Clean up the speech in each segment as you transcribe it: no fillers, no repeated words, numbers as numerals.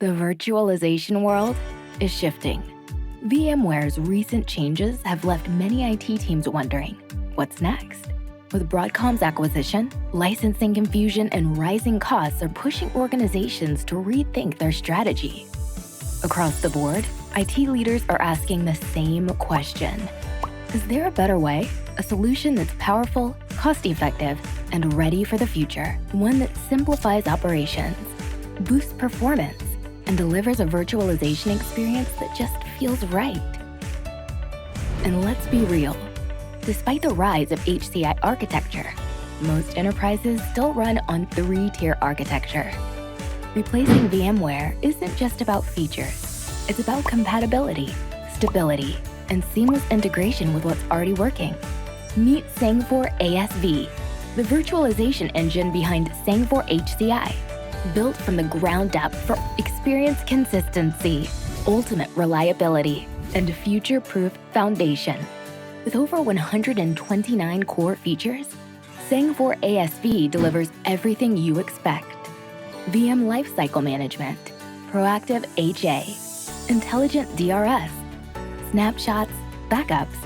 The virtualization world is shifting. VMware's recent changes have left many IT teams wondering, what's next? With Broadcom's acquisition, licensing confusion and rising costs are pushing organizations to rethink their strategy. Across the board, IT leaders are asking the same question. Is there a better way? A solution that's powerful, cost-effective, and ready for the future. One that simplifies operations, boosts performance, and delivers a virtualization experience that just feels right. And let's be real. Despite the rise of HCI architecture, most enterprises still run on 3-tier architecture. Replacing VMware isn't just about features. It's about compatibility, stability, and seamless integration with what's already working. Meet Sangfor aSV, the virtualization engine behind Sangfor HCI, built from the ground up for experience consistency, ultimate reliability, and future-proof foundation. With over 129 core features, Sangfor aSV delivers everything you expect. VM lifecycle management, proactive HA, intelligent DRS, snapshots, backups,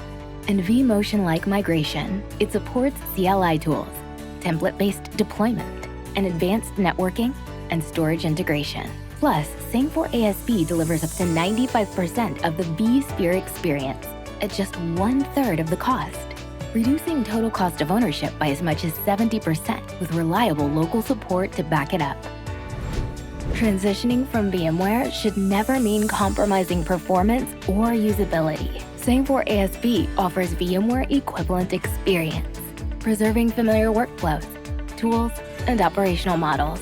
and vMotion-like migration. It supports CLI tools, template-based deployment, and advanced networking and storage integration. Plus, Sangfor aSV delivers up to 95% of the vSphere experience at just 1/3 of the cost, reducing total cost of ownership by as much as 70% with reliable local support to back it up. Transitioning from VMware should never mean compromising performance or usability. Sangfor aSV offers VMware equivalent experience, preserving familiar workflows, tools, and operational models.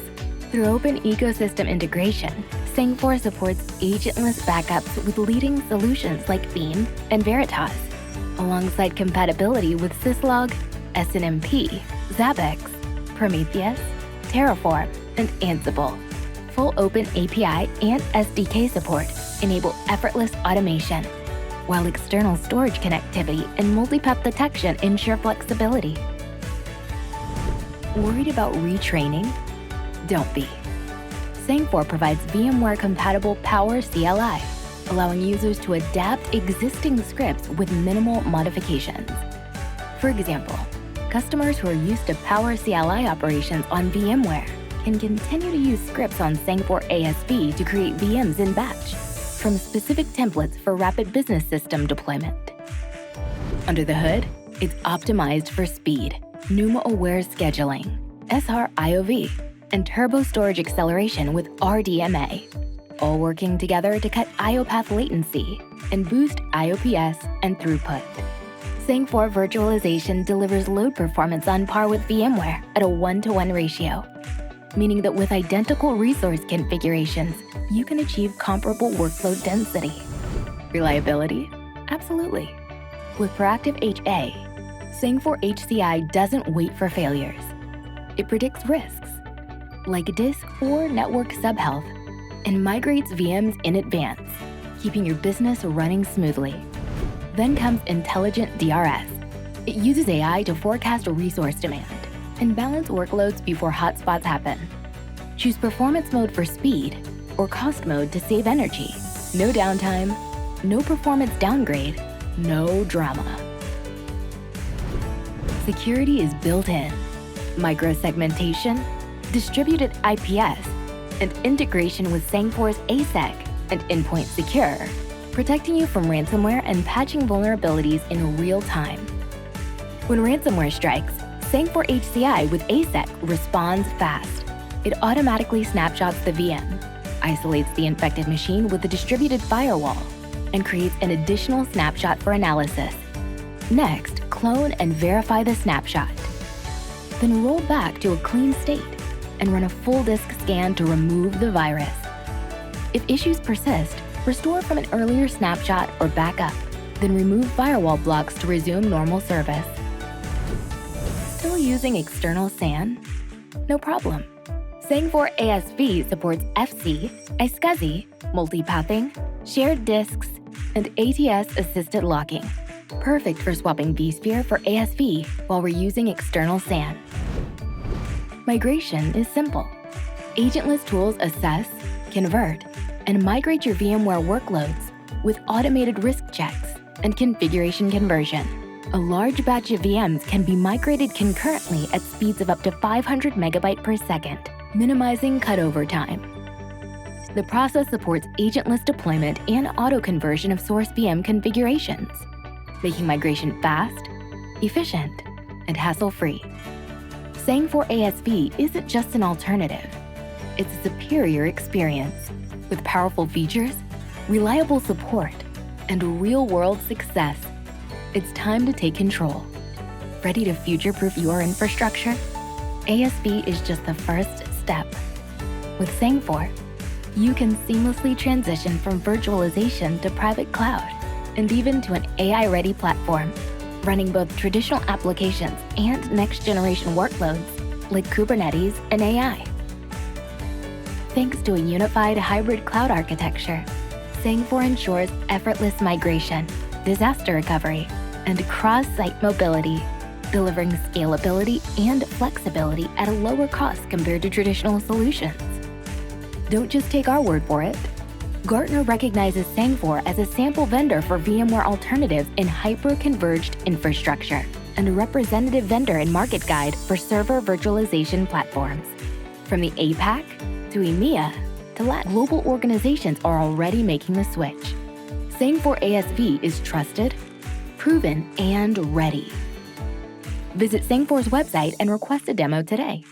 Through open ecosystem integration, Sangfor supports agentless backups with leading solutions like Veeam and Veritas, alongside compatibility with Syslog, SNMP, Zabbix, Prometheus, Terraform, and Ansible. Full open API and SDK support enable effortless automation, while external storage connectivity and multipath detection ensure flexibility. Worried about retraining? Don't be. Sangfor provides VMware-compatible Power CLI, allowing users to adapt existing scripts with minimal modifications. For example, customers who are used to Power CLI operations on VMware can continue to use scripts on Sangfor aSV to create VMs in batch, from specific templates for rapid business system deployment. Under the hood, it's optimized for speed, NUMA-aware scheduling, SR-IOV, and turbo storage acceleration with RDMA, all working together to cut I/O path latency and boost IOPS and throughput. Sangfor Virtualization delivers load performance on par with VMware at a 1-to-1 ratio, meaning that with identical resource configurations, you can achieve comparable workload density. Reliability? Absolutely. With proactive HA, Sangfor HCI doesn't wait for failures. It predicts risks, like disk or network subhealth, and migrates VMs in advance, keeping your business running smoothly. Then comes intelligent DRS. It uses AI to forecast resource demand and balance workloads before hotspots happen. Choose performance mode for speed or cost mode to save energy. No downtime, no performance downgrade, no drama. Security is built in. Microsegmentation, distributed IPS, and integration with Sangfor's ASEC and Endpoint Secure, protecting you from ransomware and patching vulnerabilities in real time. When ransomware strikes, Sangfor HCI with ASEC responds fast. It automatically snapshots the VM, isolates the infected machine with a distributed firewall, and creates an additional snapshot for analysis. Next, clone and verify the snapshot. Then roll back to a clean state and run a full disk scan to remove the virus. If issues persist, restore from an earlier snapshot or backup, then remove firewall blocks to resume normal service. Still using external SAN? No problem. Sangfor aSV supports FC, iSCSI, multipathing, shared disks, and ATS-assisted locking. Perfect for swapping vSphere for aSV while reusing external SAN. Migration is simple. Agentless tools assess, convert, and migrate your VMware workloads with automated risk checks and configuration conversion. A large batch of VMs can be migrated concurrently at speeds of up to 500 megabytes per second, minimizing cutover time. The process supports agentless deployment and auto-conversion of source VM configurations, making migration fast, efficient, and hassle-free. Sangfor aSV isn't just an alternative. It's a superior experience with powerful features, reliable support, and real-world success. It's time to take control. Ready to future-proof your infrastructure? aSV is just the first step. With Sangfor, you can seamlessly transition from virtualization to private cloud, and even to an AI-ready platform, running both traditional applications and next-generation workloads like Kubernetes and AI. Thanks to a unified hybrid cloud architecture, Sangfor ensures effortless migration, disaster recovery, and cross-site mobility, delivering scalability and flexibility at a lower cost compared to traditional solutions. Don't just take our word for it. Gartner recognizes Sangfor as a sample vendor for VMware alternatives in hyper-converged infrastructure and a representative vendor in Market Guide for server virtualization platforms. From the APAC to EMEA to Latin, global organizations are already making the switch. Sangfor aSV is trusted, proven, and ready. Visit Sangfor's website and request a demo today.